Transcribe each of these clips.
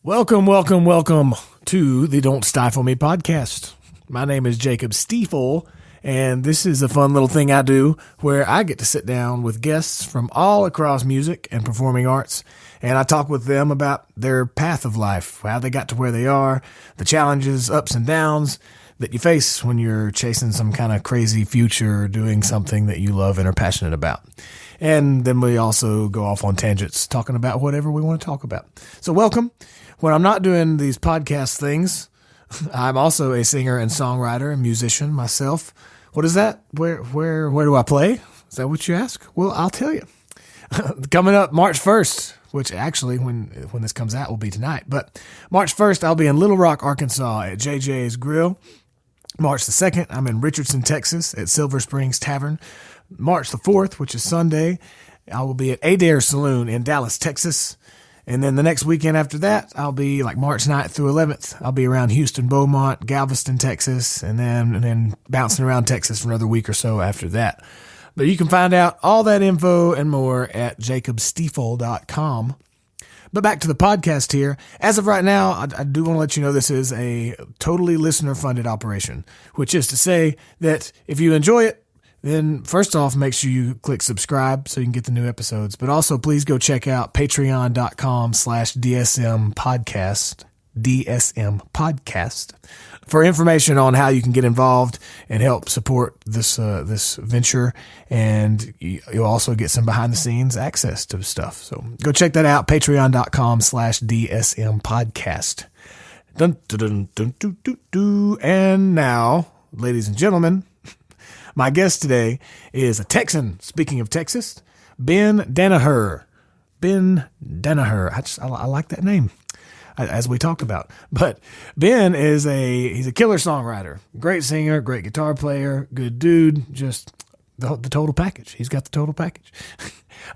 Welcome to the Don't Stifle Me podcast. My name is Jacob Stee-full, and this is a fun little thing I do where I get to sit down with guests from all across music and performing arts, and I talk with them about their path of life, how they got to where they are, the challenges, ups and downs that you face when you're chasing some kind of crazy future or doing something that you love and are passionate about. And then we also go off on tangents talking about whatever we want to talk about. So welcome. When I'm not doing these podcast things, I'm also a singer and songwriter and musician myself. What is that? Where do I play? Is that what you ask? Well, I'll tell you. Coming up March 1st, which actually when this comes out will be tonight. But March 1st, I'll be in Little Rock, Arkansas at JJ's Grill. March the 2nd, I'm in Richardson, Texas at Silver Springs Tavern. March the 4th, which is Sunday, I will be at Adair Saloon in Dallas, Texas. And then the next weekend after that, I'll be like March 9th through 11th. I'll be around Houston, Beaumont, Galveston, Texas, and then bouncing around Texas for another week or so after that. But you can find out all that info and more at jacobstiefel.com. But back to the podcast here. As of right now, I do want to let you know this is a totally listener-funded operation, which is to say that if you enjoy it, then first off, make sure you click subscribe so you can get the new episodes. But also, please go check out patreon.com/DSM podcast for information on how you can get involved and help support this venture. And you'll also get some behind the scenes access to stuff. So go check that out, patreon.com/DSM podcast. Dun, dun, dun, dun, dun, dun, dun. And now, ladies and gentlemen, my guest today is a Texan. Speaking of Texas, Ben Danaher. Ben Danaher. I like that name, as we talked about. But Ben is he's a killer songwriter, great singer, great guitar player, good dude, just the total package. He's got the total package.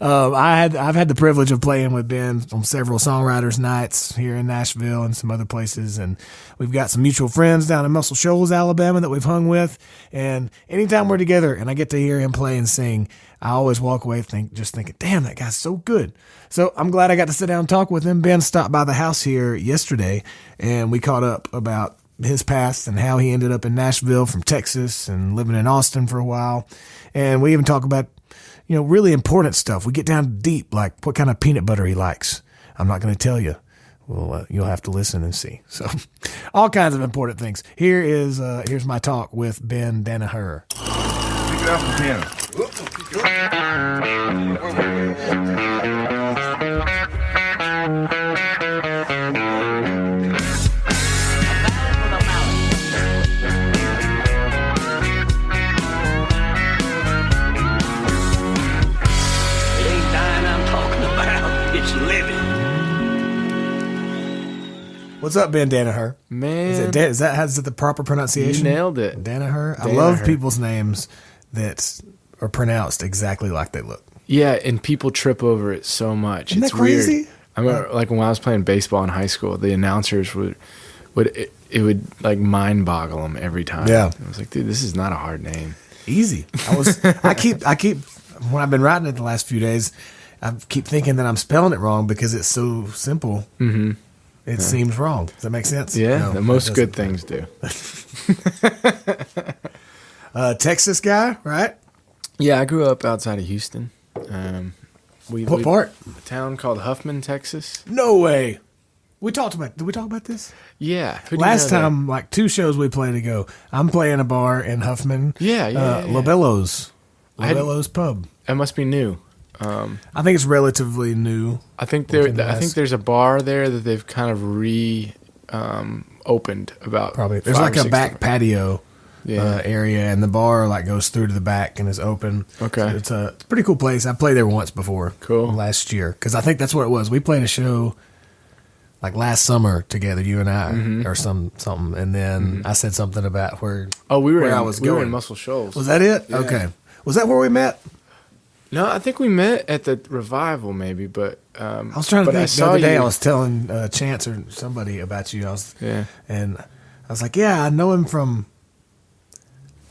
I've had the privilege of playing with Ben on several songwriters nights here in Nashville and some other places, and we've got some mutual friends down in Muscle Shoals, Alabama that we've hung with. And anytime we're together and I get to hear him play and sing, I always walk away thinking, damn, that guy's so good. So I'm glad I got to sit down and talk with him. Ben stopped by the house here yesterday, and we caught up about his past and how he ended up in Nashville from Texas and living in Austin for a while. And we even talk about, really important stuff. We get down deep, like what kind of peanut butter he likes. I'm not going to tell you. Well, you'll have to listen and see. So all kinds of important things. Here's my talk with Ben Danaher. Pick it up again. What's up, Ben Danaher? Man, is that the proper pronunciation? You nailed it. Danaher. I love people's names that are pronounced exactly like they look. Yeah, and people trip over it so much. Isn't it's that crazy? Weird. I remember, like when I was playing baseball in high school, the announcers would like mind boggle them every time. Yeah, I was like, dude, this is not a hard name. Easy. I keep when I've been writing it the last few days, I keep thinking that I'm spelling it wrong because it's so simple. Mm-hmm. It seems wrong. Does that make sense? Yeah, no, most good things do. Texas guy, right? Yeah, I grew up outside of Houston. What part? A town called Huffman, Texas. No way. Did we talk about this? Yeah. Last time, like 2 shows we played ago, I'm playing a bar in Huffman. Yeah. Lobello's Pub. That must be new. I think it's relatively new. I think there's a bar there that they've kind of opened about. Probably there's like a back patio area, and the bar like goes through to the back and is open. Okay, so it's a pretty cool place. I played there once before. Cool. Last year, because I think that's what it was. We played a show like last summer together, you and I, or something, and then I said something about where. Oh, we were in Muscle Shoals. Was that it? Yeah. Okay. Was that where we met? No, I think we met at the revival, maybe. But I was trying to think. The other day, I was telling Chance or somebody about you. And I was like, "Yeah, I know him from."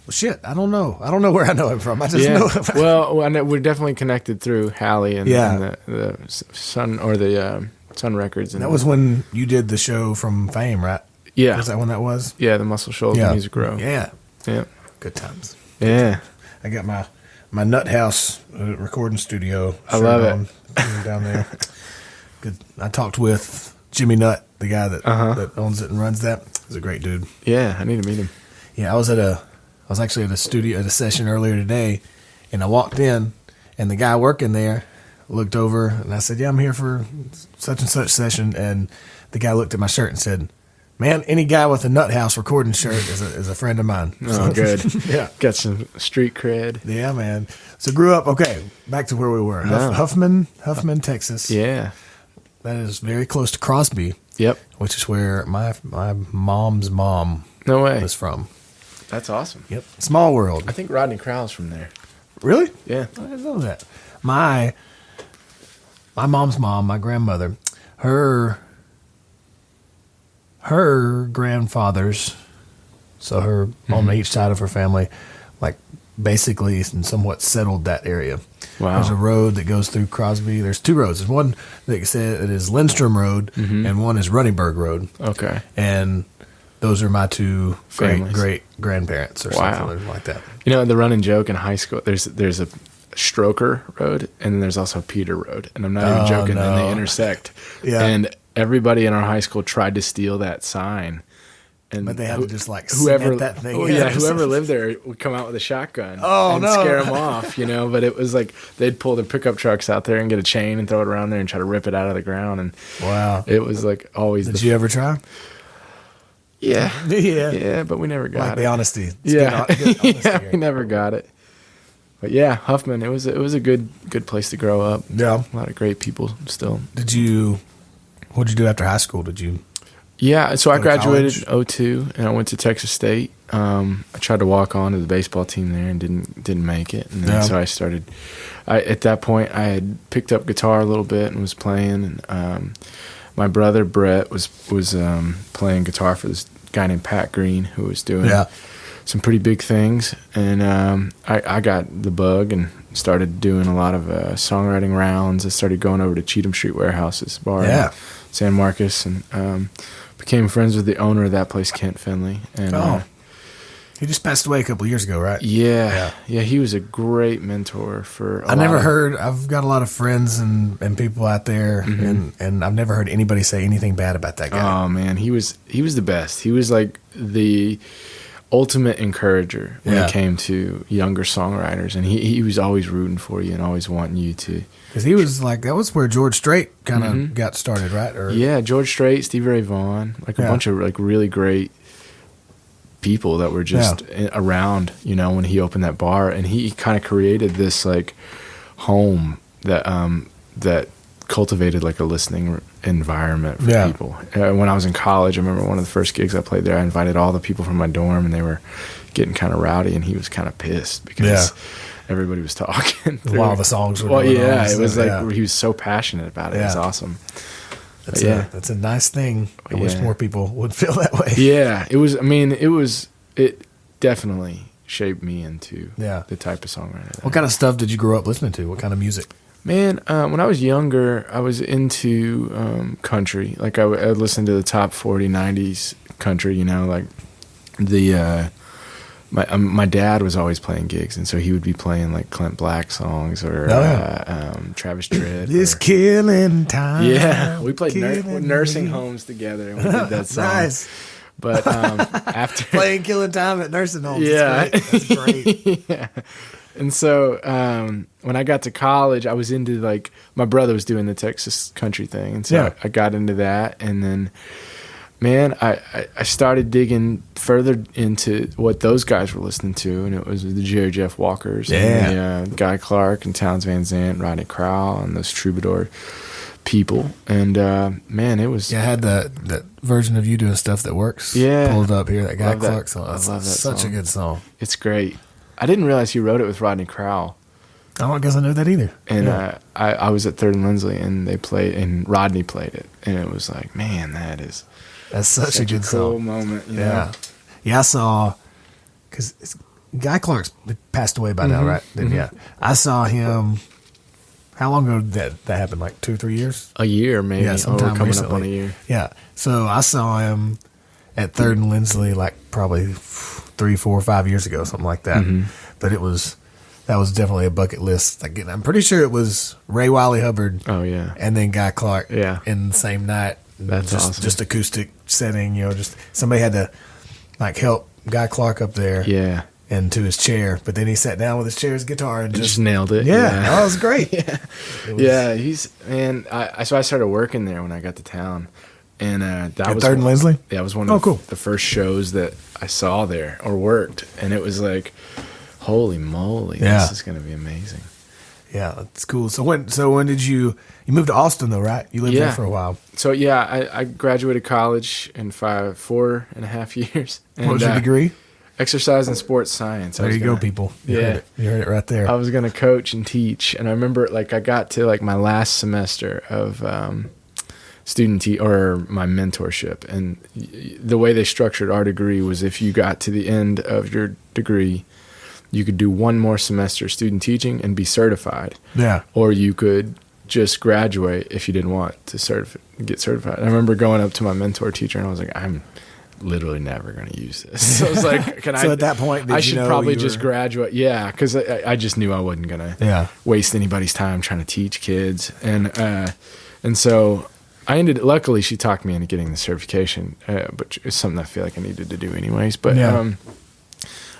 Well, shit, I don't know. I don't know where I know him from. I just know him. Well, we're definitely connected through Hallie and the son or the Sun Records. And that was when you did the show from Fame, right? Yeah. Was that when that was? Yeah, the Muscle Shoals Music Row. Yeah. Yeah. Good times. Yeah. I got my Nut House recording studio. I love it. Down there. Good. I talked with Jimmy Nutt, the guy that owns it and runs that. He's a great dude. Yeah, I need to meet him. Yeah, I was actually at a session earlier today, and I walked in, and the guy working there looked over, and I said, "Yeah, I'm here for such and such session." And the guy looked at my shirt and said, "Man, any guy with a Nut House recording shirt is a friend of mine." Oh, good. Yeah. Got some street cred. Yeah, man. So grew up, okay, back to where we were. No. Huffman, Texas. Yeah. That is very close to Crosby. Yep. Which is where my mom's mom No way. was from. That's awesome. Yep. Small world. I think Rodney Crowell's from there. Really? Yeah. I didn't know that. My mom's mom, my grandmother, her grandfathers, so her on each side of her family, like basically and somewhat settled that area. Wow. There's a road that goes through Crosby. There's two roads. There's one that said it is Lindstrom Road, and one is Runningburg Road. Okay. And those are my two Families. great grandparents or something like that. You know, the running joke in high school, there's a Stroker Road, and then there's also Peter Road. And I'm not even joking, and they intersect. Yeah. And everybody in our high school tried to steal that sign. And But they had to just like whoever cement that thing. Oh, yeah, whoever lived there would come out with a shotgun Oh, and no. scare them off, But it was like they'd pull their pickup trucks out there and get a chain and throw it around there and try to rip it out of the ground. And Wow. it was like always. Did you ever try? Yeah, Yeah. yeah, but we never got Like it. the honesty. It's Yeah, good honesty yeah, here. we never got it. But yeah, Huffman, it was a good place to grow up. Yeah. A lot of great people still. What'd you do after high school? Did you? Yeah, so I Go to graduated college? in 2002, and I went to Texas State. I tried to walk on to the baseball team there and didn't make it. And then Yeah. so I started. At that point, I had picked up guitar a little bit and was playing. And my brother Brett was playing guitar for this guy named Pat Green, who was doing some pretty big things. And I got the bug and started doing a lot of songwriting rounds. I started going over to Cheatham Street Warehouse's bar in San Marcos, and became friends with the owner of that place, Kent Finley. And he just passed away a couple of years ago, right? yeah, he was a great mentor for I've got a lot of friends and people out there, and I've never heard anybody say anything bad about that guy. Oh man, he was the best. He was like the ultimate encourager when it came to younger songwriters, and he was always rooting for you and always wanting you to. Because he was like, that was where George Strait kind of got started, right? Or, Yeah, George Strait, Stevie Ray Vaughan, like a bunch of like really great people that were just around, when he opened that bar, and he kind of created this like home that cultivated like a listening environment for people. When I was in college, I remember one of the first gigs I played there, I invited all the people from my dorm, and they were getting kind of rowdy, and he was kind of pissed because everybody was talking while the songs were going on. It was like he was so passionate about it. It was awesome. That's a nice thing. I wish more people would feel that way. Yeah, it was. I mean, it definitely shaped me into the type of songwriter. What kind of stuff did you grow up listening to? What kind of music? Man, when I was younger, I was into country. Like I would listen to the top 40 90s country. Like the my dad was always playing gigs, and so he would be playing like Clint Black songs or Travis Tritt. It's killing time. Yeah, we played nursing homes together, and we did that song. Nice. But after playing killing time at nursing homes, that's great. Yeah. And so when I got to college, I was into like my brother was doing the Texas country thing, and so I got into that, and then. Man, I started digging further into what those guys were listening to, and it was the Jerry Jeff Walkers, and the Guy Clark and Townes Van Zandt, Rodney Crowell, and those troubadour people. And man, it was. Yeah, I had that version of You Doing Stuff That Works. Yeah, pulled up here. That Guy Clark song. I love that. Such song. A good song. It's great. I didn't realize he wrote it with Rodney Crowell. I don't guess I knew that either. And I was at Third and Lindsley, and they played, and Rodney played it, and it was like, man, that's such a good cool song. moment. You know? Yeah. I saw because Guy Clark's passed away by now, right? Yeah, I saw him. How long ago did that happen? Like 2 or 3 years? A year, maybe. Yeah, sometime coming recently. up on a year. Yeah. So I saw him at 3rd and Lindsley like probably 3, 4, 5 years ago, something like that. But that was definitely a bucket list. Like, I'm pretty sure it was Ray Wiley Hubbard. Oh, yeah. And then Guy Clarke. Yeah. In the same night. That's awesome. Just acoustic setting, just somebody had to like help Guy Clarke up there. Yeah. Into his chair, but then he sat down with his chair, his guitar, and just nailed it. Yeah, that was great. Yeah, so I started working there when I got to town, and that was 3rd and Lindsley. Yeah, it was one of the first shows that I saw there or worked, and it was like, holy moly, this is going to be amazing. Yeah, that's cool. So when did you moved to Austin though, right? You lived there for a while. So I graduated college in 4.5 years. And, what was your degree? Exercise and sports science. There you go, people. You heard it right there. I was going to coach and teach, and I remember I got to my last semester of or my mentorship, and the way they structured our degree was if you got to the end of your degree, you could do one more semester student teaching and be certified. Yeah. Or you could just graduate if you didn't want to get certified. I remember going up to my mentor teacher, and I was like, I'm literally never going to use this. So I was like, so at that point, I should probably just graduate. Yeah, because I just knew I wasn't going to waste anybody's time trying to teach kids. And so I luckily she talked me into getting the certification, but it's something I feel like I needed to do anyways. But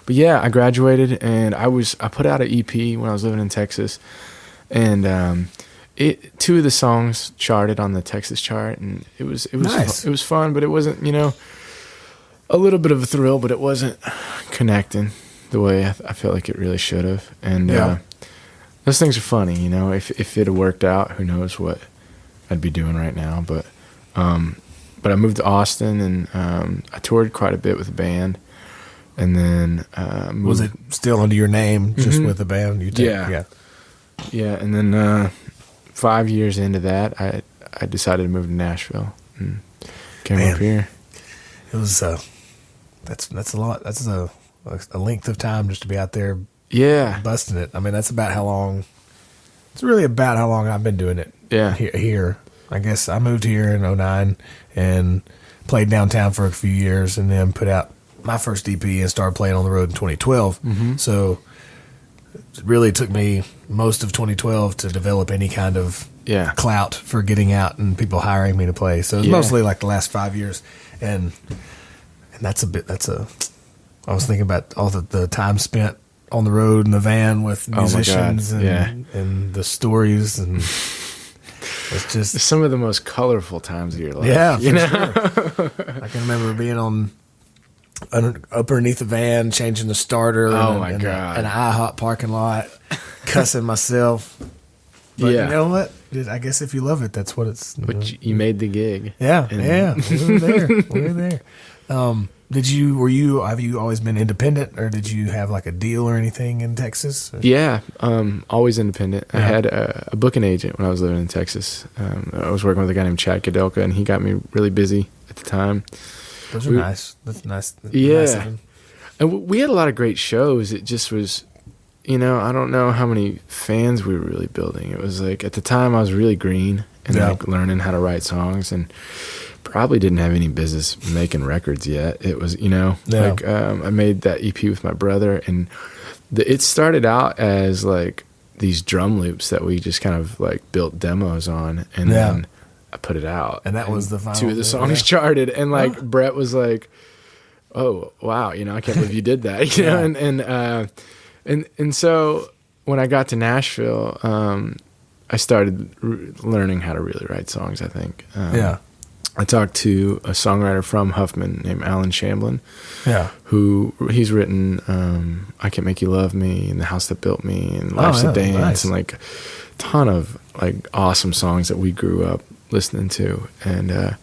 yeah, I graduated, and I put out an EP when I was living in Texas, and 2 of the songs charted on the Texas chart, and it was nice. It was fun, but it wasn't, a little bit of a thrill, but it wasn't connecting the way I felt like it really should have. And those things are funny, if it had worked out, who knows what I'd be doing right now. But I moved to Austin, and I toured quite a bit with the band. And then was it still under your name, just with the band? Yeah. And then 5 years into that, I decided to move to Nashville and came up here. It was that's a lot. That's a length of time just to be out there, busting it. I mean, that's about how long. It's really about how long I've been doing it. Yeah, here. I guess I moved here in 2009 and played downtown for a few years, and then put out my first EP and started playing on the road in 2012. So it really took me most of 2012 to develop any kind of clout for getting out and people hiring me to play. So it's mostly like the last 5 years. And I was thinking about all the time spent on the road in the van with musicians and the stories, and it's just some of the most colorful times of your life. Yeah, for sure. I can remember being underneath the van, changing the starter. God! An IHOP parking lot, cussing myself. But you know what? I guess if you love it, that's what it's. But you made the gig. Yeah, we were there. We were there. Have you always been independent, or did you have like a deal or anything in Texas? Yeah, always independent. I had a booking agent when I was living in Texas. I was working with a guy named Chad Kadelka, and he got me really busy at the time. Those are nice. That's nice. Yeah. And we had a lot of great shows. It just was, I don't know how many fans we were really building. It was like, at the time I was really green and like learning how to write songs, and probably didn't have any business making records yet. It was, I made that EP with my brother, and it started out as like these drum loops that we just kind of like built demos on, and then I put it out, and that was the final. 2 of the songs charted, and like Brett was like, "Oh wow, I can't believe you did that," and so when I got to Nashville, I started learning how to really write songs. I think, I talked to a songwriter from Huffman named Alan Shamblin, he's written "I Can't Make You Love Me" and "The House That Built Me" and "Life's a Dance" and like a ton of like awesome songs that we grew up listening to, and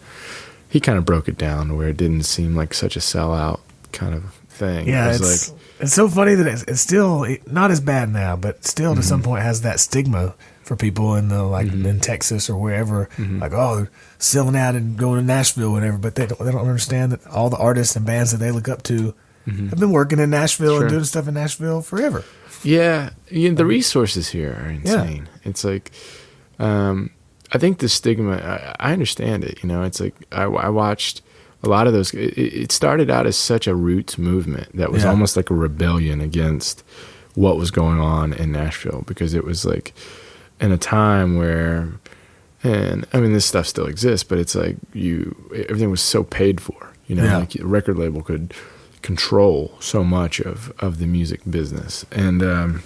he kind of broke it down to where it didn't seem like such a sellout kind of thing. Yeah, it's so funny that it's still not as bad now, but still to some point has that stigma for people in in Texas or wherever, like, oh, they're selling out and going to Nashville, whatever. But they don't understand that all the artists and bands that they look up to have been working in Nashville and doing stuff in Nashville forever. Yeah, the resources here are insane. Yeah. It's like, I think the stigma, I understand it. It's like I watched a lot of those. It started out as such a roots movement that was almost like a rebellion against what was going on in Nashville, because it was like in a time where, and I mean, this stuff still exists, but it's like everything was so paid for. Like the record label could control so much of the music business, and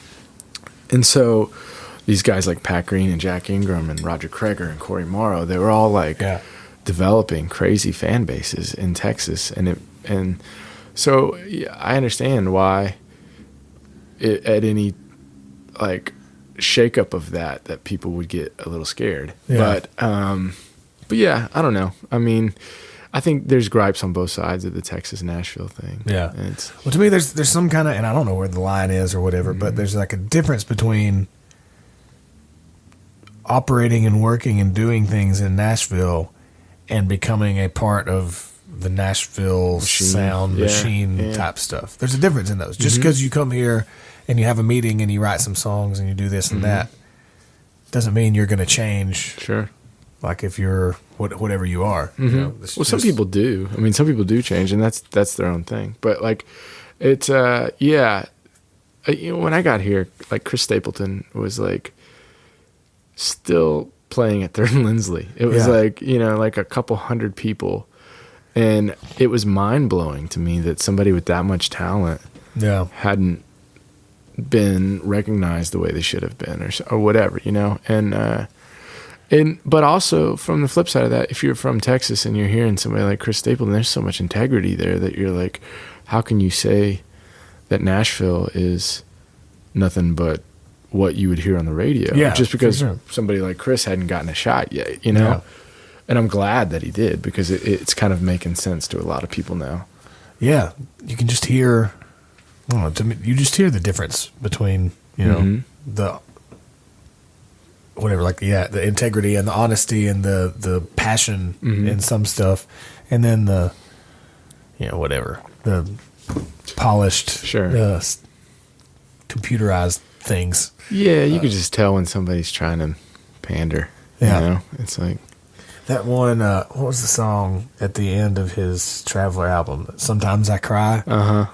so these guys like Pat Green and Jack Ingram and Roger Creager and Corey Morrow, they were all like developing crazy fan bases in Texas, and so I understand why at any like shakeup of that people would get a little scared. But yeah, I don't know. I mean, I think there's gripes on both sides of the Texas-Nashville thing. Yeah. Well, to me, there's some kind of, and I don't know where the line is or whatever, but there's like a difference between operating and working and doing things in Nashville and becoming a part of the Nashville sound machine type stuff. There's a difference in those. Just because you come here and you have a meeting and you write some songs and you do this and that doesn't mean you're going to change. Sure. Like if you're whatever you are. Some people do. I mean, some people do change, and that's their own thing. But like, it's when I got here, like Chris Stapleton was like still playing at Third and Lindsley. It was like like a couple hundred people, and it was mind blowing to me that somebody with that much talent hadn't been recognized the way they should have been, or whatever, but also from the flip side of that, if you're from Texas and you're hearing somebody like Chris Stapleton, there's so much integrity there that you're like, how can you say that Nashville is nothing but what you would hear on the radio? Just because somebody like Chris hadn't gotten a shot yet, And I'm glad that he did, because it's kind of making sense to a lot of people now. Yeah, you can just hear. I don't know, to me, you just hear the difference between the whatever, like the integrity and the honesty and the passion in some stuff, and then the whatever, the polished computerized things. Yeah, you can just tell when somebody's trying to pander. It's like that one. What was the song at the end of his Traveler album? Sometimes I Cry.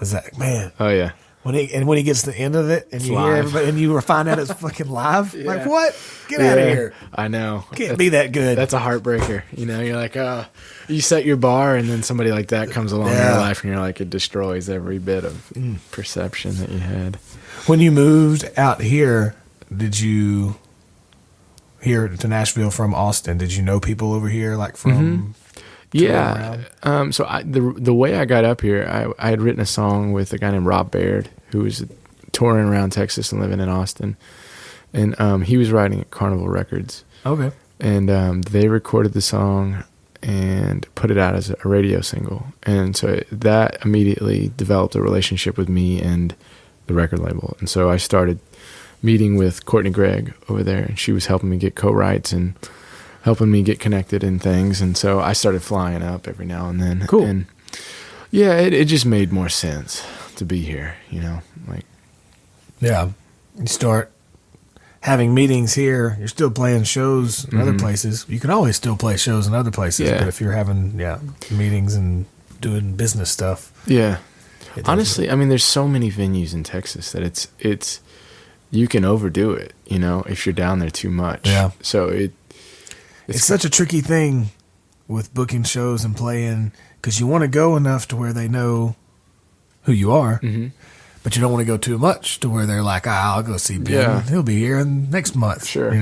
Is that, man? Oh yeah. When he gets to the end of it and you hear everybody and you find out it's fucking live, like what? Get out of here! I know. Can't be that good. That's a heartbreaker. You're like, you set your bar, and then somebody like that comes along in your life, and you're like, it destroys every bit of perception that you had. When you moved out here, did you here to Nashville from Austin? Did you know people over here, like from? Yeah. So the way I got up here, I had written a song with a guy named Rob Baird, who was touring around Texas and living in Austin, and he was writing at Carnival Records. Okay. And they recorded the song and put it out as a radio single, and so that immediately developed a relationship with me and the record label. And so I started meeting with Courtney Gregg over there, and she was helping me get co-writes and helping me get connected in things. And so I started flying up every now and then. Cool. And yeah, it just made more sense to be here, like. Yeah. You start having meetings here. You're still playing shows in other places. You can always still play shows in other places. But if you're having, meetings and doing business stuff. Yeah. Honestly, I mean, there's so many venues in Texas that it's you can overdo it, if you're down there too much. Yeah. So it's such a tricky thing with booking shows and playing, because you want to go enough to where they know who you are, but you don't want to go too much to where they're like, I'll go see Ben. Yeah. He'll be here next month. Sure.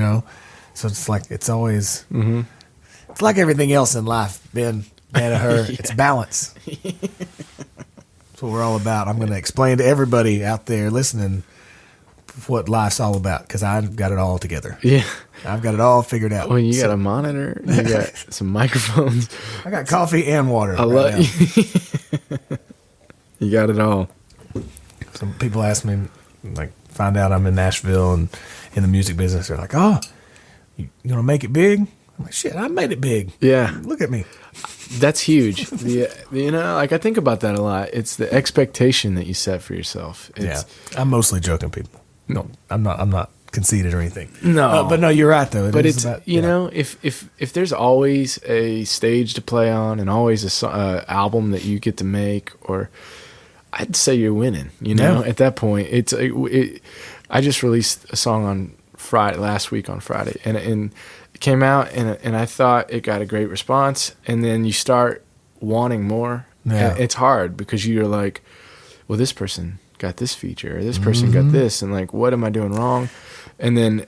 So it's like, it's always, it's like everything else in life, Ben, Danaher. It's balance. That's what we're all about. I'm going to explain to everybody out there listening what life's all about, because I've got it all together. Yeah. I've got it all figured out. Well, you got a monitor, you got some microphones. I got coffee and water. You got it all. Some people ask me, like, find out I'm in Nashville and in the music business. They're like, oh, you going to make it big? I'm like, shit, I made it big. Yeah. Look at me. That's huge. Like, I think about that a lot. It's the expectation that you set for yourself. I'm mostly joking, people. No, I'm not conceited or anything. No. But no, you're right though. But it's about, you know, if there's always a stage to play on and always a album that you get to make, or I'd say you're winning. You know, at that point, I just released a song on last week on Friday, and it came out, and I thought it got a great response, and then you start wanting more. Yeah. And it's hard because you're like, well, this person got this feature, or this person got this, and like, what am I doing wrong? And then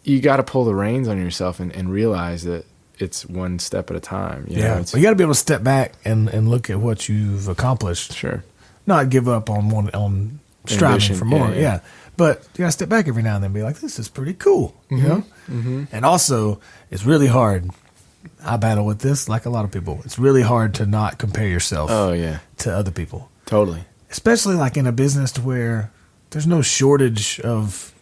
you got to pull the reins on yourself and realize that it's one step at a time. You know, you got to be able to step back and look at what you've accomplished. Sure. Not give up on striving for more. Yeah. But you got to step back every now and then and be like, this is pretty cool. You know? Mm-hmm. And also, it's really hard. I battle with this like a lot of people. It's really hard to not compare yourself to other people. Totally. Especially like in a business to where there's no shortage of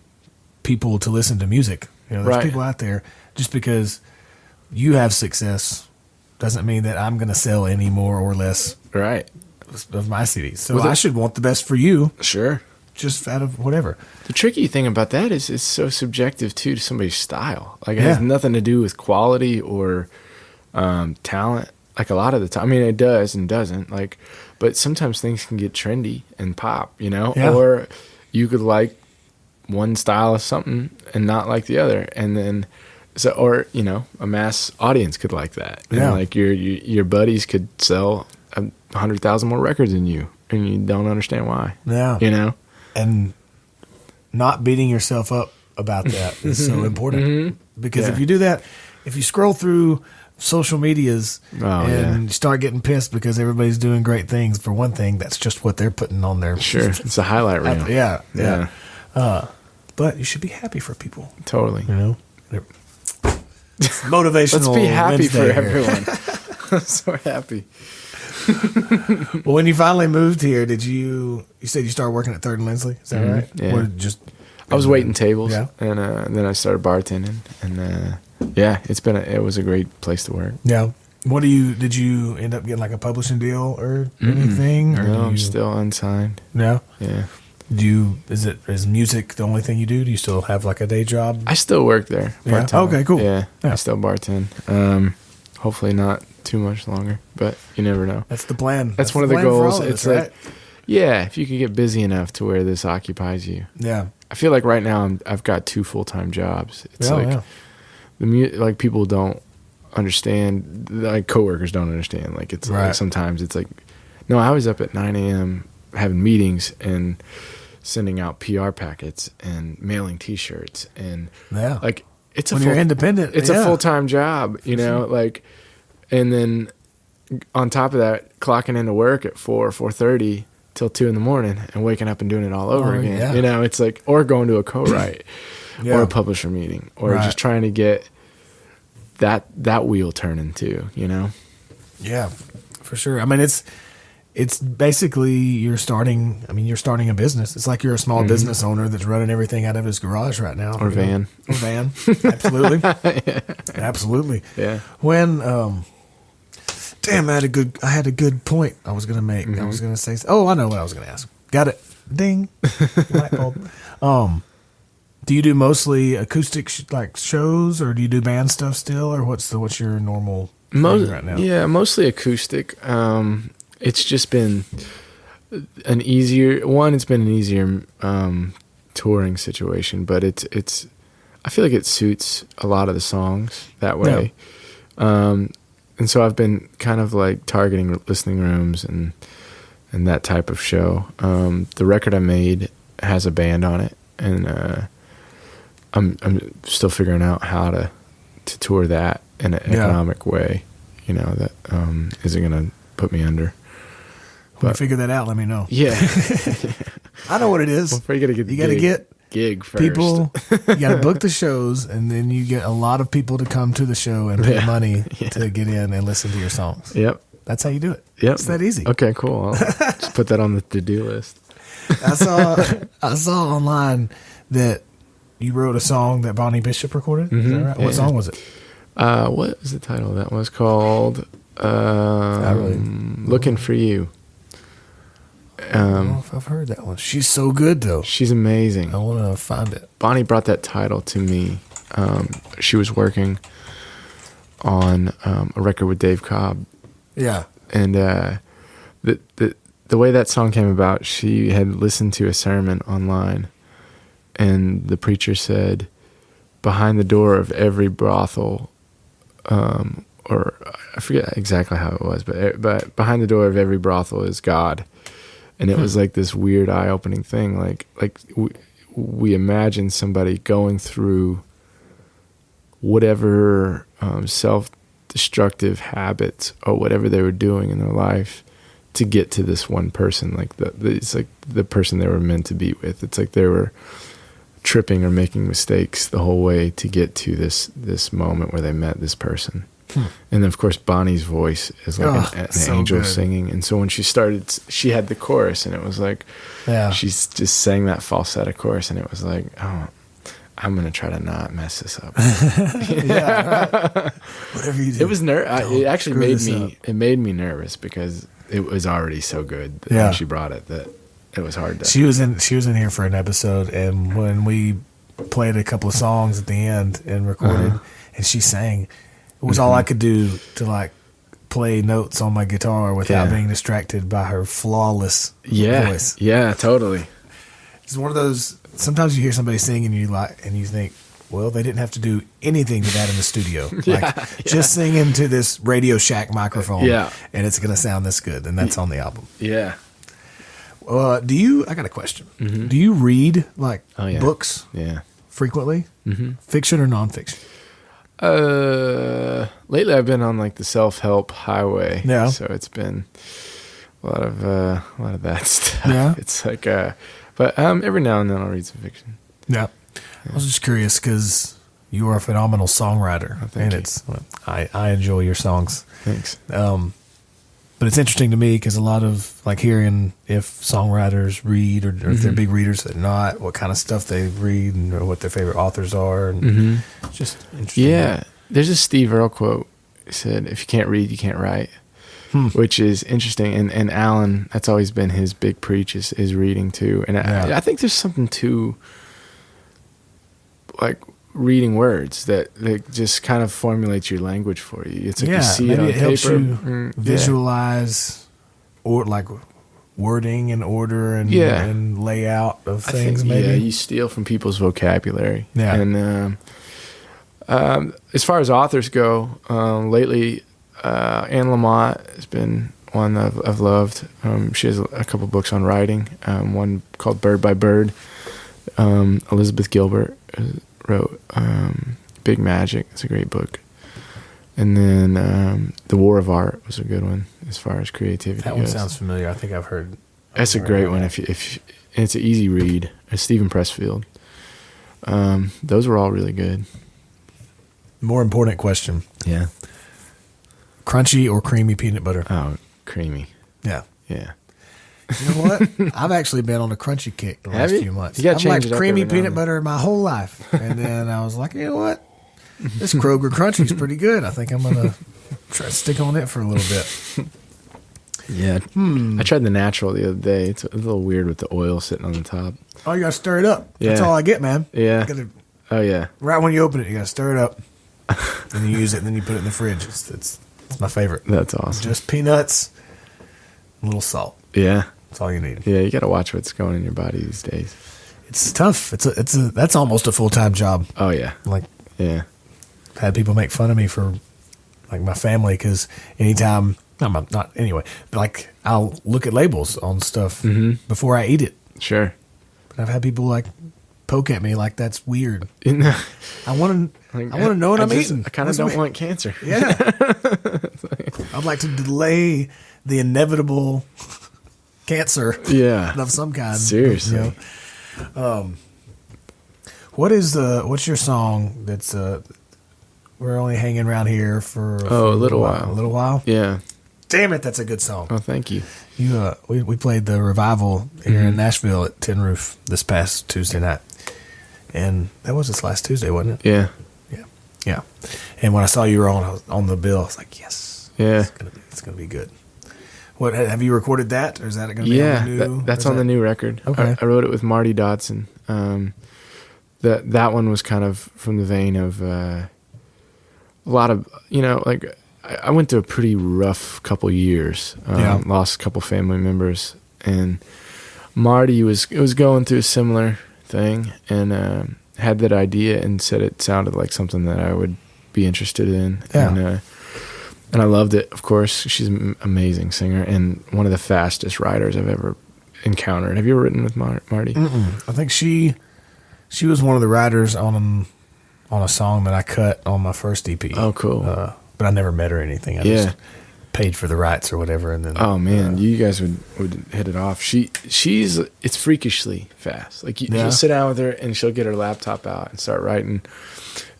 people to listen to music. You know, there's people out there. Just because you have success doesn't mean that I'm going to sell any more or less of my CDs. So I should want the best for you. Sure. Just out of whatever. The tricky thing about that is it's so subjective too to somebody's style. Like it has nothing to do with quality or talent. Like a lot of the time, I mean, it does and doesn't. Like, but sometimes things can get trendy and pop, you know. Yeah. Or you could like one style of something and not like the other, and then or you know, a mass audience could like that. Yeah. And like your buddies could sell 100,000 more records than you, and you don't understand why. Yeah. You know. And not beating yourself up about that is so important. Because if you do that, if you scroll through social medias and you start getting pissed because everybody's doing great things, for one thing, that's just what they're putting on their... Sure, it's a highlight reel. Yeah. But you should be happy for people. Totally. You know? It's motivational. Let's be happy Wednesday for everyone. I'm so happy. Well, when you finally moved here, you said you started working at 3rd and Lindsley? Is that right? Yeah. I was waiting tables, and then I started bartending, and it was a great place to work. Yeah. Did you end up getting like a publishing deal or anything? Or no, I'm still unsigned. No? Yeah. Is music the only thing you do? Do you still have like a day job? I still work there. Yeah. Okay, cool. Yeah. I still bartend. Hopefully not too much longer, but you never know. That's the plan. That's one of the goals. It's like, if you could get busy enough to where this occupies you. Yeah. I feel like right now I've got 2 full-time jobs. It's like people don't understand, like coworkers don't understand. Like it's like sometimes it's like, no, I was up at 9 a.m. having meetings and sending out PR packets and mailing T-shirts and like when you're independent, it's a full-time job, you know, like, and then on top of that, clocking into work at 4:30 till 2 a.m. and waking up and doing it all over again. Yeah. You know, it's like, or going to a co-write or a publisher meeting, or just trying to get that wheel turning too, you know? Yeah, for sure. I mean, it's basically you're starting a business. It's like you're a small business owner that's running everything out of his garage right now. Or van. Or van. Absolutely. Absolutely. Yeah. When, damn, I had a good point I was going to make. I was going to say, I know what I was going to ask. Got it. Ding. Light bulb. Do you do mostly acoustic shows, or do you do band stuff still, or what's your normal thing right now? Yeah, mostly acoustic. It's just been an easier touring situation, but it's I feel like it suits a lot of the songs that way. Yeah. And so I've been kind of like targeting listening rooms and that type of show. The record I made has a band on it, and I'm still figuring out how to tour that in an economic way. You know, that isn't going to put me under. When you figure that out, let me know. Yeah. I know what it is. Well, you got to get gig first. People, you got to book the shows, and then you get a lot of people to come to the show and pay money to get in and listen to your songs. Yep. That's how you do it. Yep. It's that easy. Okay, cool. I'll just put that on the to-do list. I saw online that you wrote a song that Bonnie Bishop recorded. Is that right? What song was it? What was the title? That was called Looking for You. I don't know if I've heard that one. She's so good, though. She's amazing. I want to find it. Bonnie brought that title to me. She was working on a record with Dave Cobb. Yeah. And the way that song came about, she had listened to a sermon online, and the preacher said, behind the door of every brothel, or I forget exactly how it was, but behind the door of every brothel is God. And it was like this weird eye-opening thing. Like we imagine somebody going through whatever self-destructive habits or whatever they were doing in their life to get to this one person. Like it's like the person they were meant to be with. It's like they were tripping or making mistakes the whole way to get to this moment where they met this person. And then, of course, Bonnie's voice is like an so angel good. Singing. And so when she started, she had the chorus, and it was like, she's just sang that falsetto chorus, and it was like, oh, I'm going to try to not mess this up. Right. Whatever you do. It was it actually made me nervous because it was already so good when she brought it that it was hard to. She was in here for an episode, and when we played a couple of songs at the end and recorded, and she sang, it was all I could do to like play notes on my guitar without being distracted by her flawless voice. Yeah, totally. It's one of those. Sometimes you hear somebody sing and you think, well, they didn't have to do anything to that in the studio. Just sing into this Radio Shack microphone, and it's going to sound this good, and that's on the album. Yeah. I got a question. Mm-hmm. Do you read books frequently? Mm-hmm. Fiction or nonfiction? Lately I've been on like the self-help highway. Yeah. So it's been a lot of that stuff. Yeah. It's like, but every now and then I'll read some fiction. Yeah. I was just curious because you are a phenomenal songwriter, and I enjoy your songs. Thanks. But it's interesting to me because a lot of like hearing if songwriters read or if they're big readers or not, what kind of stuff they read and what their favorite authors are, and it's just interesting. Yeah, there's a Steve Earle quote. He said, "If you can't read, you can't write," which is interesting. And Alan, that's always been his big preach is reading too. And I think there's something to like reading words that just kind of formulates your language for you. It's like you see it on paper. Helps you visualize or like wording and order and layout of things. Maybe you steal from people's vocabulary. Yeah. And as far as authors go, lately Anne Lamott has been one I've loved. She has a couple books on writing. One called Bird by Bird. Elizabeth Gilbert wrote Big Magic. It's a great book. And then The War of Art was a good one as far as creativity That goes. one sounds familiar. I think I've heard. That's a great one. If it's an easy read. Stephen Pressfield. Those were all really good. More important question. Yeah. Crunchy or creamy peanut butter? Oh, creamy. Yeah. Yeah. You know what? I've actually been on a crunchy kick the last few months. You got to change I've it liked up creamy every now peanut and butter my whole life. And then I was like, you know what? This Kroger Crunchy is pretty good. I think I'm going to try to stick on it for a little bit. Yeah. I tried the natural the other day. It's a little weird with the oil sitting on the top. Oh, you got to stir it up. Yeah. That's all I get, man. Yeah. Oh, yeah. Right when you open it, you got to stir it up. And you use it, and then you put it in the fridge. It's my favorite. That's awesome. Just peanuts, a little salt. Yeah. That's all you need. Yeah, you got to watch what's going in your body these days. It's tough. That's almost a full-time job. Oh, yeah. Like, yeah. Had people make fun of me for, like, my family because anytime, not anyway, like, I'll look at labels on stuff before I eat it. Sure. But I've had people, like, poke at me like that's weird. I want to know what I'm eating. I kind of don't want cancer. Yeah. I'd like to delay the inevitable cancer of some kind. Seriously. You know? What's your song that's we're only hanging around here for a little while. A little while? Yeah. Damn it, that's a good song. Oh, thank you. We played the Revival here in Nashville at Tin Roof this past Tuesday night. And that was this last Tuesday, wasn't it? Yeah. Yeah. And when I saw you were on the bill, I was like, yes. Yeah. It's gonna be good. What have you recorded that, or is that going to be on the new? That's on the new record. Okay. I wrote it with Marty Dodson. That one was kind of from the vein of a lot of, like I went through a pretty rough couple years. Lost a couple family members, and Marty was going through a similar thing, and had that idea and said it sounded like something that I would be interested in. Yeah. And I loved it, of course. She's an amazing singer and one of the fastest writers I've ever encountered. Have you ever written with Marty? I think she was one of the writers on a song that I cut on my first EP. Oh, cool. But I never met her or anything. I just paid for the rights or whatever. And then, oh man, you guys would hit it off. It's freakishly fast. Like you'll sit down with her and she'll get her laptop out and start writing,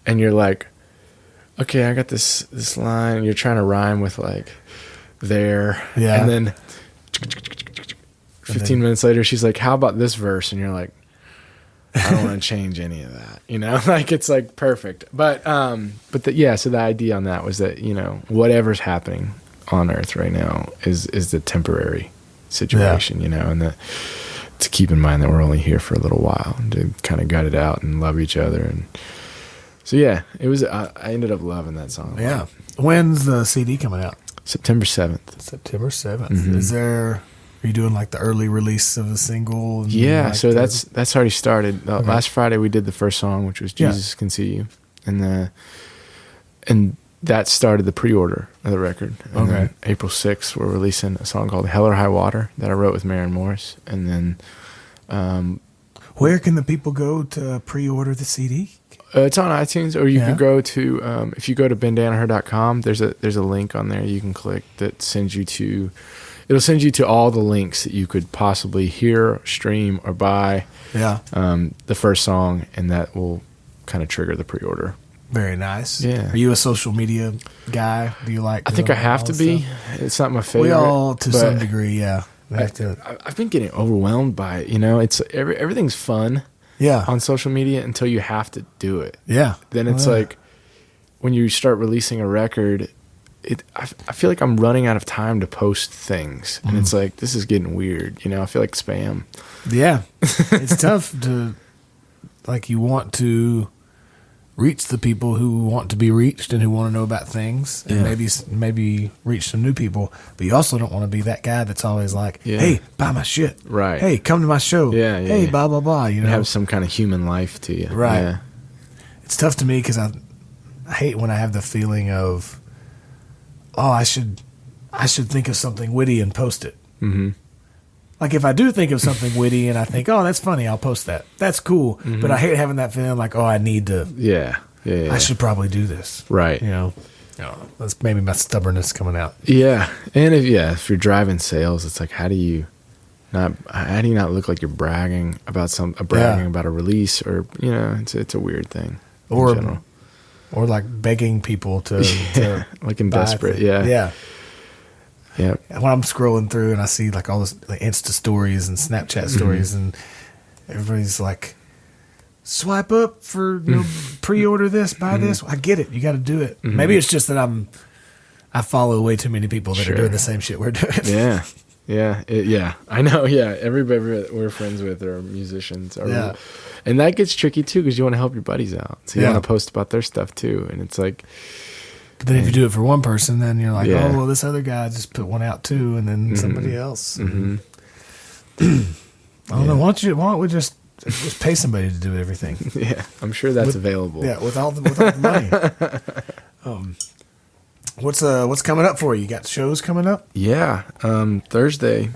and you're like, okay, I got this line, and you're trying to rhyme with like there, and then 15 minutes later, she's like, how about this verse? And you're like, I don't want to change any of that, like it's like perfect. But so the idea on that was that, whatever's happening on earth right now is the temporary situation, and that to keep in mind that we're only here for a little while, and to kind of gut it out and love each other. And so, it was, I ended up loving that song. Yeah. When's the CD coming out? September 7th. September 7th. Mm-hmm. Are you doing like the early release of the single? Yeah. So that's already started. Last Friday we did the first song, which was Jesus Can See You. And that started the pre-order of the record. And then April 6th, we're releasing a song called Hell or High Water that I wrote with Maren Morris. And then, where can the people go to pre-order the CD? It's on iTunes, or you can go to, if you go to bendanaher.com, there's a link on there you can click that sends you to, it'll send you to all the links that you could possibly hear, stream, or buy the first song, and that will kind of trigger the pre-order. Very nice. Yeah. Are you a social media guy? Do you like? I think I have to be. It's not my favorite. We all, to some degree, yeah. I've been getting overwhelmed by it. It's everything's fun. Yeah. On social media until you have to do it. Yeah. Then it's like when you start releasing a record, I feel like I'm running out of time to post things, and it's like, this is getting weird. I feel like spam. Yeah. It's tough to, like, you want to reach the people who want to be reached and who want to know about things, and maybe reach some new people, but you also don't want to be that guy that's always like, hey, buy my shit. Right. Hey, come to my show. Hey, blah, blah, blah. You have some kind of human life to you. Right. Yeah. It's tough to me because I hate when I have the feeling of, I should think of something witty and post it. Mm-hmm. Like, if I do think of something witty and I think, that's funny, I'll post that. That's cool. Mm-hmm. But I hate having that feeling like, I need to. Yeah. I should probably do this. Right. That's maybe my stubbornness coming out. Yeah. And if you're driving sales, it's like, how do you not look like you're bragging about about a release, or, it's a weird thing in general. Or like begging people to like in desperate. Yeah. Yeah. Yeah. When I'm scrolling through and I see like all this like Insta stories and Snapchat stories, and everybody's like, swipe up for pre-order this, buy this. I get it. You got to do it. Maybe it's just that I follow way too many people that are doing the same shit we're doing. Yeah. Yeah. I know. Yeah. Everybody we're friends with are musicians. And that gets tricky too, because you want to help your buddies out. So you want to post about their stuff too. And it's like, but then if you do it for one person, then you're like, this other guy just put one out too, and then somebody else. Mm-hmm. I don't know. Why don't we just pay somebody to do everything? Yeah, I'm sure that's available. Yeah, with all the money. What's coming up for you? You got shows coming up? Yeah, Thursday,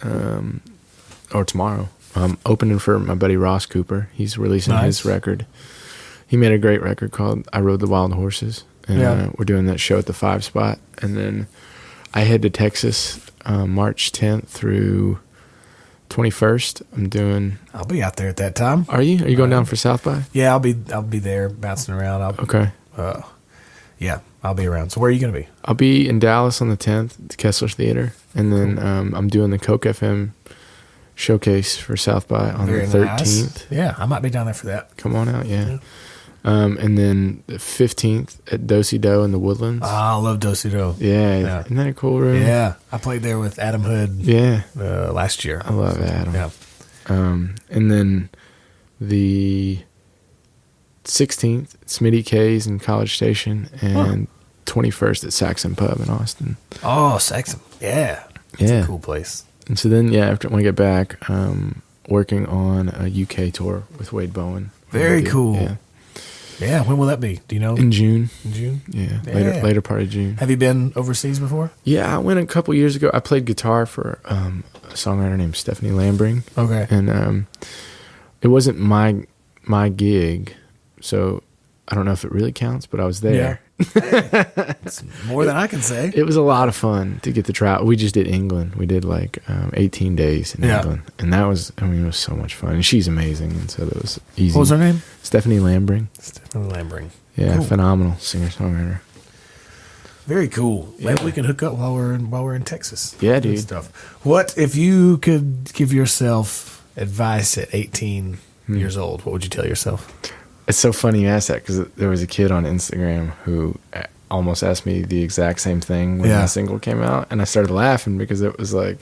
or tomorrow. I'm opening for my buddy Ross Cooper. He's releasing his record. He made a great record called "I Rode the Wild Horses." And we're doing that show at the 5 Spot. And then I head to Texas March 10th through 21st. I'll be out there at that time. Are you? Are you going down for South by? Yeah, I'll be there bouncing around. Okay. I'll be around. So where are you going to be? I'll be in Dallas on the 10th at the Kessler Theater. And then I'm doing the Coke FM showcase for South by on the 13th. Nice. Yeah, I might be down there for that. Come on out, yeah. And then the 15th at Do-Si-Do in the Woodlands. Oh, I love Do-Si-Do. Yeah. Isn't that a cool room? Yeah. I played there with Adam Hood last year. I love Adam. Yeah. And then the 16th at Smitty K's in College Station, and 21st at Saxon Pub in Austin. Oh, Saxon. Yeah. It's a cool place. And so then, after when I get back, working on a UK tour with Wade Bowen. Very cool. Yeah. Yeah, when will that be? Do you know? In June. In June? Yeah, later part of June. Have you been overseas before? Yeah, I went a couple years ago. I played guitar for a songwriter named Stephanie Lambring. Okay. And it wasn't my gig, so I don't know if it really counts, but I was there. Yeah. It's more than I can say. It was a lot of fun to get to travel. We just did England. We did 18 days in England. And that was, it was so much fun. And she's amazing. And so that was easy. What was her name? Stephanie Lambring. Stephanie Lambring. Yeah, cool. Phenomenal singer-songwriter. Very cool. Yeah. Maybe we can hook up while we're in Texas. Yeah, dude. Stuff. What if you could give yourself advice at 18 years old? What would you tell yourself? It's so funny you asked that, because there was a kid on Instagram who almost asked me the exact same thing when my single came out, and I started laughing because it was like,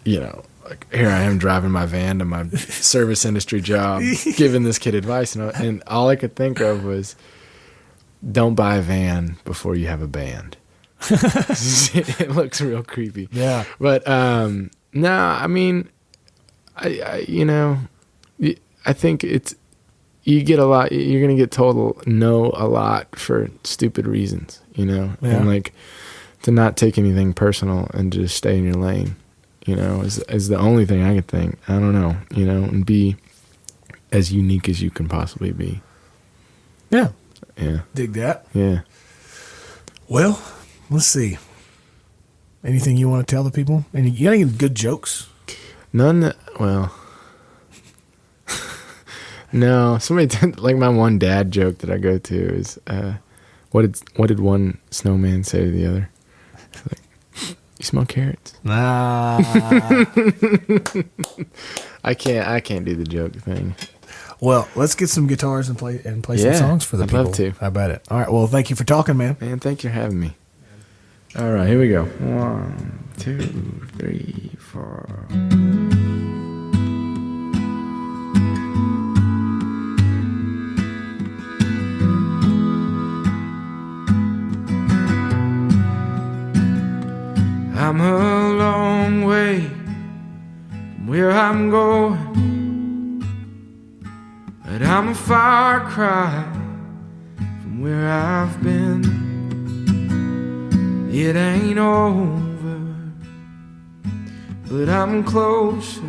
here I am driving my van to my service industry job, giving this kid advice, and all I could think of was, don't buy a van before you have a band. It looks real creepy. Yeah. But no, I mean, I think it's, you get a lot, you're going to get told no a lot for stupid reasons, and to not take anything personal and just stay in your lane, is the only thing I could think. I don't know, and be as unique as you can possibly be. Yeah. Yeah. Dig that. Yeah. Well, let's see. Anything you want to tell the people? You got any good jokes? None. No, somebody my one dad joke that I go to is, what did one snowman say to the other? It's like, you smell carrots? Nah. I can't do the joke thing. Well, let's get some guitars and play some songs for the people. I'd love to. How about it? All right. Well, thank you for talking, man. Man, thank you for having me. All right, here we go. 1, 2, 3, 4. I'm a long way from where I'm going, but I'm a far cry from where I've been. It ain't over, but I'm closer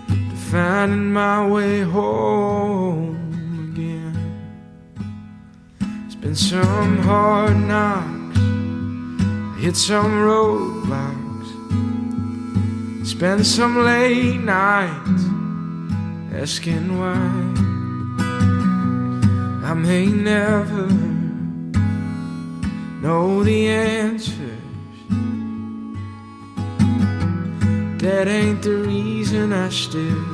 to finding my way home again. It's been some hard knocks, hit some roadblocks, spend some late nights asking why. I may never know the answers, that ain't the reason I still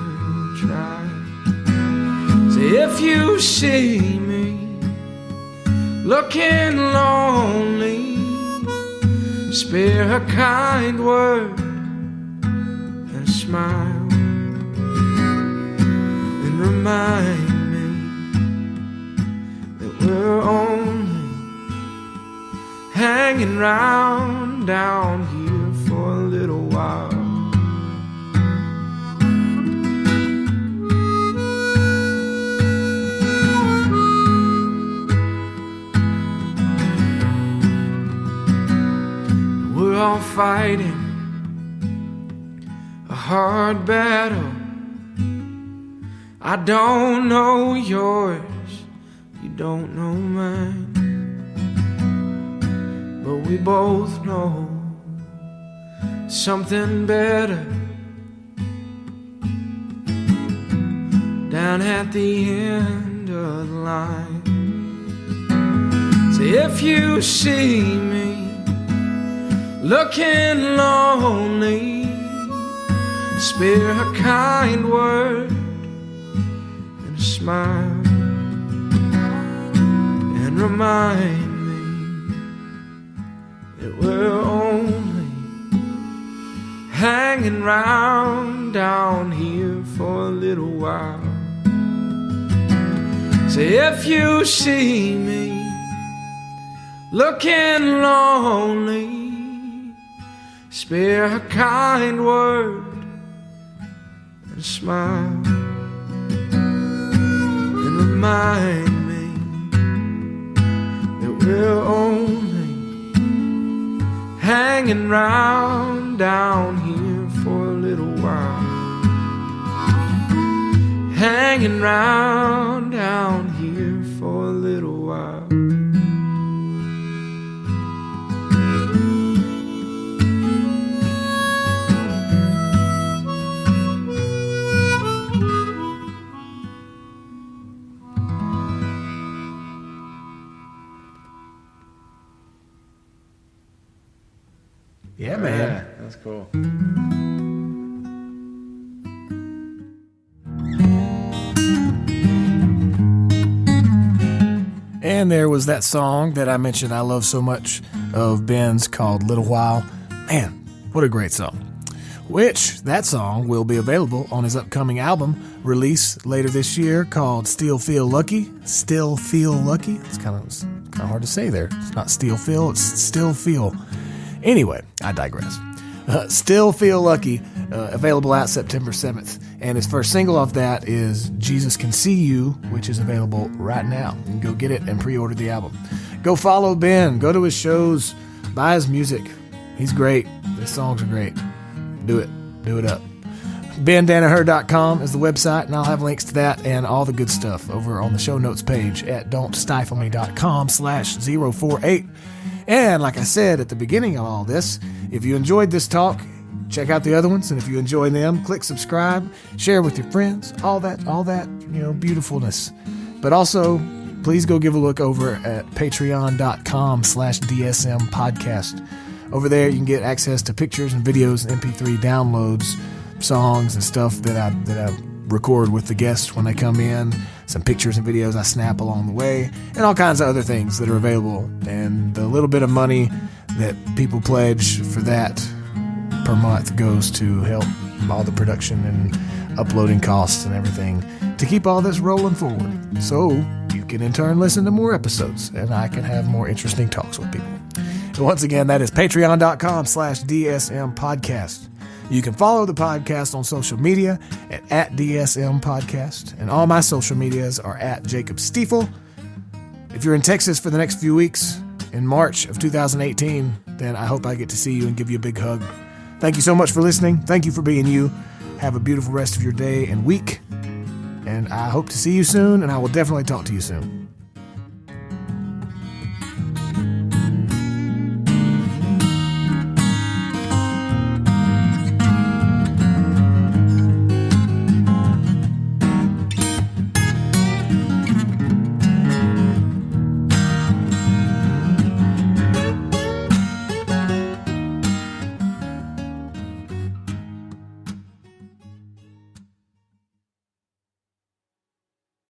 try. So if you see me looking lonely, spare a kind word and a smile, and remind me that we're only hanging round down here for a little while. We're all fighting a hard battle. I don't know yours, you don't know mine, but we both know something better down at the end of the line. So if you see me looking lonely, spare a kind word and smile and remind me that we're only hanging round down here for a little while. Say if you see me looking lonely, spare a kind word and smile and remind me that we're only hanging round down here for a little while. Hanging round down here for a little while. Yeah, man. Yeah, that's cool. And there was that song that I mentioned I love so much of Ben's called Little While. Man, what a great song. Which, that song will be available on his upcoming album release later this year called Still Feel Lucky. Still Feel Lucky. It's kind of hard to say there. It's not Still Feel, it's Still Feel. Anyway, I digress. Still Feel Lucky, available out September 7th. And his first single off that is Jesus Can See You, which is available right now. You can go get it and pre-order the album. Go follow Ben. Go to his shows. Buy his music. He's great. His songs are great. Do it. Do it up. BenDanaher.com is the website, and I'll have links to that and all the good stuff over on the show notes page at don'tstifleme.com/048. And like I said at the beginning of all this, if you enjoyed this talk, check out the other ones. And if you enjoy them, click subscribe, share with your friends, all that, beautifulness. But also, please go give a look over at patreon.com/DSM podcast. Over there, you can get access to pictures and videos, MP3 downloads, songs and stuff that I record with the guests when they come in, some pictures and videos I snap along the way, and all kinds of other things that are available. And the little bit of money that people pledge for that per month goes to help all the production and uploading costs and everything to keep all this rolling forward. So you can in turn listen to more episodes and I can have more interesting talks with people. And once again, that is patreon.com/DSM podcast. You can follow the podcast on social media at DSM Podcast, and all my social medias are at Jacob Stifle. If you're in Texas for the next few weeks in March of 2018, then I hope I get to see you and give you a big hug. Thank you so much for listening. Thank you for being you. Have a beautiful rest of your day and week, and I hope to see you soon, and I will definitely talk to you soon.